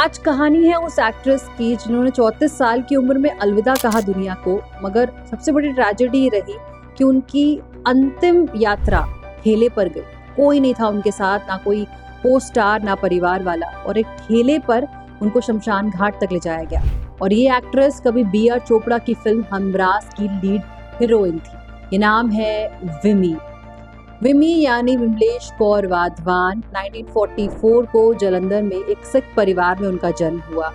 आज कहानी है उस एक्ट्रेस की जिन्होंने 34 साल की उम्र में अलविदा कहा दुनिया को, मगर सबसे बड़ी ट्रेजेडी रही कि उनकी अंतिम यात्रा ठेले पर गई। कोई नहीं था उनके साथ, ना कोई को स्टार ना परिवार वाला, और एक ठेले पर उनको शमशान घाट तक ले जाया गया। और ये एक्ट्रेस कभी बी.आर. चोपड़ा की फिल्म हमराज की लीड हीरोइन थी। ये नाम है विमी। विमी यानी विमलेश कौर वाधवान। 1944 को जालंधर में एक सिख परिवार में उनका जन्म हुआ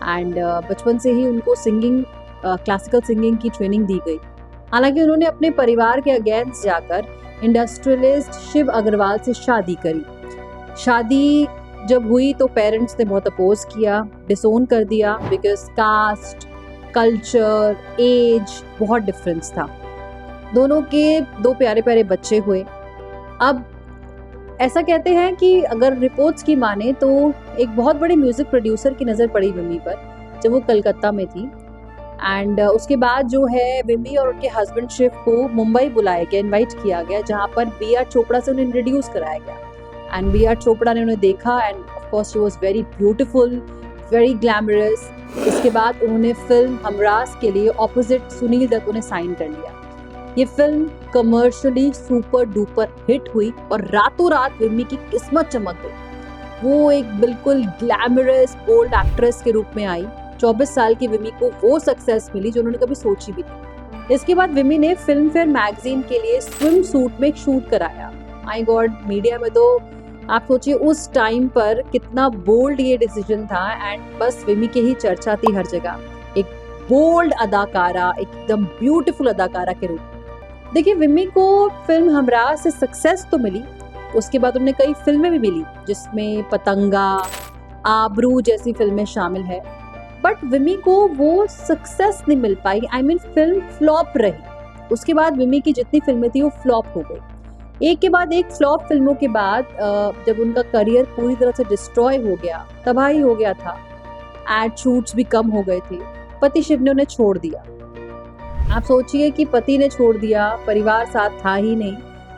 एंड बचपन से ही उनको सिंगिंग, क्लासिकल सिंगिंग की ट्रेनिंग दी गई। हालांकि उन्होंने अपने परिवार के अगेंस्ट जाकर इंडस्ट्रियलिस्ट शिव अग्रवाल से शादी करी। शादी जब हुई तो पेरेंट्स ने बहुत अपोज किया, डिसोन कर दिया, बिकॉज कास्ट, कल्चर, एज बहुत डिफरेंस था। दोनों के 2 प्यारे प्यारे बच्चे हुए। अब ऐसा कहते हैं कि अगर रिपोर्ट्स की माने तो एक बहुत बड़े म्यूजिक प्रोड्यूसर की नज़र पड़ी विमी पर जब वो कलकत्ता में थी। एंड उसके बाद जो है विमी और उनके हस्बैंड शिव को मुंबई बुलाया गया, इनवाइट किया गया, जहाँ पर बी.आर. चोपड़ा से उन्हें इंट्रोड्यूस कराया गया। And B R. चोपड़ा ने उन्हें देखा end of course she was very beautiful, very glamorous. इसके बाद उन्होंने फिल्म हमराज के लिए ऑपोजिट सुनील दत्त उन्हें साइन कर लिया। ये film commercially super duper hit हुई और रातों रात विमी की किस्मत चमक गई। वो एक बिल्कुल ग्लैमरस बोल्ड एक्ट्रेस के रूप में आई। 24 साल की विमी को वो सक्सेस मिली जो उन्होंने कभी सोची भी नहीं। इसके बाद विमी ने फिल्म फेयर मैगजीन के लिए स्विम सूट में एक शूट कराया। माय गॉड, मीडिया में तो आप सोचिए उस टाइम पर कितना बोल्ड ये डिसीजन था। एंड बस विमी की ही चर्चा थी हर जगह, एक बोल्ड अदाकारा, एकदम ब्यूटीफुल अदाकारा के रूप में। देखिए, विमी को फिल्म हमराज से सक्सेस तो मिली, उसके बाद उन्हें कई फिल्में भी मिली जिसमें पतंगा, आबरू जैसी फिल्में शामिल है, बट विमी को वो सक्सेस नहीं मिल पाई। फिल्म फ्लॉप रही। उसके बाद विमी की जितनी फिल्में थी वो फ्लॉप हो गई। एक के बाद एक फ्लॉप फिल्मों के बाद जब उनका करियर पूरी तरह से डिस्ट्रॉय हो गया, तबाही हो गया था, एड शूट्स भी कम हो गए थे, पति शिव ने उन्हें छोड़ दिया। आप सोचिए कि पति ने छोड़ दिया, परिवार साथ था ही नहीं,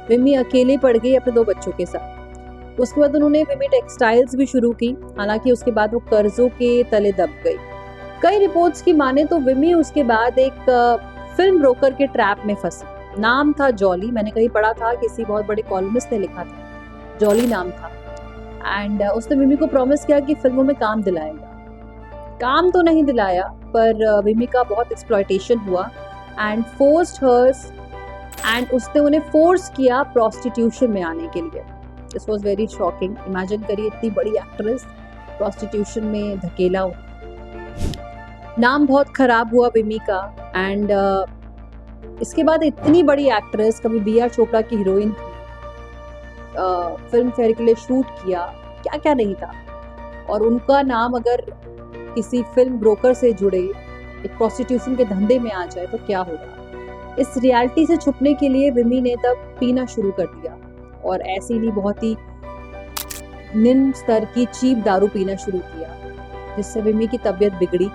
विमी अकेली पड़ गई अपने 2 बच्चों के साथ। उसके बाद उन्होंने विमी टेक्सटाइल्स भी शुरू की। हालांकि उसके बाद वो कर्जों के तले दब गई। कई रिपोर्ट्स की माने तो विमी उसके बाद एक फिल्म ब्रोकर के ट्रैप में फंसी। नाम था जॉली। मैंने कहीं पढ़ा था, किसी बहुत बड़े कॉलमिस्ट ने लिखा था, जॉली नाम था। एंड उसने विमी को प्रॉमिस किया कि फिल्मों में काम दिलाएगा। काम तो नहीं दिलाया, पर विमी का बहुत एक्सप्लॉयटेशन हुआ एंड फोर्स्ड हर्स, एंड उसने उन्हें फोर्स किया प्रोस्टिट्यूशन में आने के लिए। This was very shocking. Imagine करिए, इतनी बड़ी एक्ट्रेस प्रोस्टिट्यूशन में धकेला हो। नाम बहुत खराब हुआ विमी का। एंड इसके बाद इतनी बड़ी एक्ट्रेस, कभी बी.आर. चोपड़ा की हीरोइन थी, फिल्म फेयर के लिए शूट किया, क्या क्या नहीं था। और उनका नाम अगर किसी फिल्म ब्रोकर से जुड़े, एक प्रोस्टिट्यूशन के धंधे में आ जाए तो क्या होगा। इस रियलिटी से छुपने के लिए विमी ने तब पीना शुरू कर दिया, और ऐसी नहीं, बहुत ही निम्न स्तर की चीप दारू पीना शुरू किया, जिससे विमी की तबीयत बिगड़ी।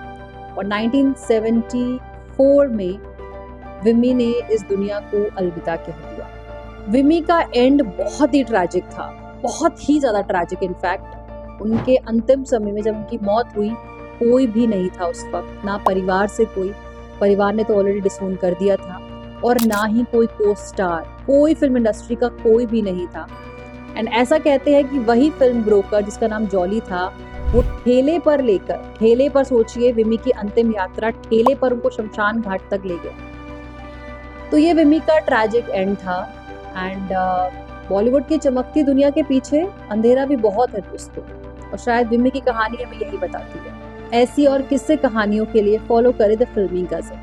और 1974 में विमी ने इस दुनिया को अलविदा कह दिया। विमी का एंड बहुत ही ट्रैजिक था, बहुत ही ज़्यादा ट्रैजिक। इनफैक्ट उनके अंतिम समय में जब उनकी मौत हुई, कोई भी नहीं था उस वक्त, ना परिवार से कोई, परिवार ने तो ऑलरेडी डिसोन कर दिया था, और ना ही कोई को स्टार, कोई फिल्म इंडस्ट्री का कोई भी नहीं था। एंड ऐसा कहते हैं कि वही फिल्म ब्रोकर जिसका नाम जॉली था, वो ठेले पर सोचिए, विमी की अंतिम यात्रा ठेले पर उनको शमशान घाट तक ले गया। तो ये विमी का ट्रैजिक एंड था। एंड बॉलीवुड की चमकती दुनिया के पीछे अंधेरा भी बहुत है दोस्तों, और शायद विमी की कहानी हमें यही बताती है। ऐसी और किस्से कहानियों के लिए फॉलो करें द फिल्मी गज़ल।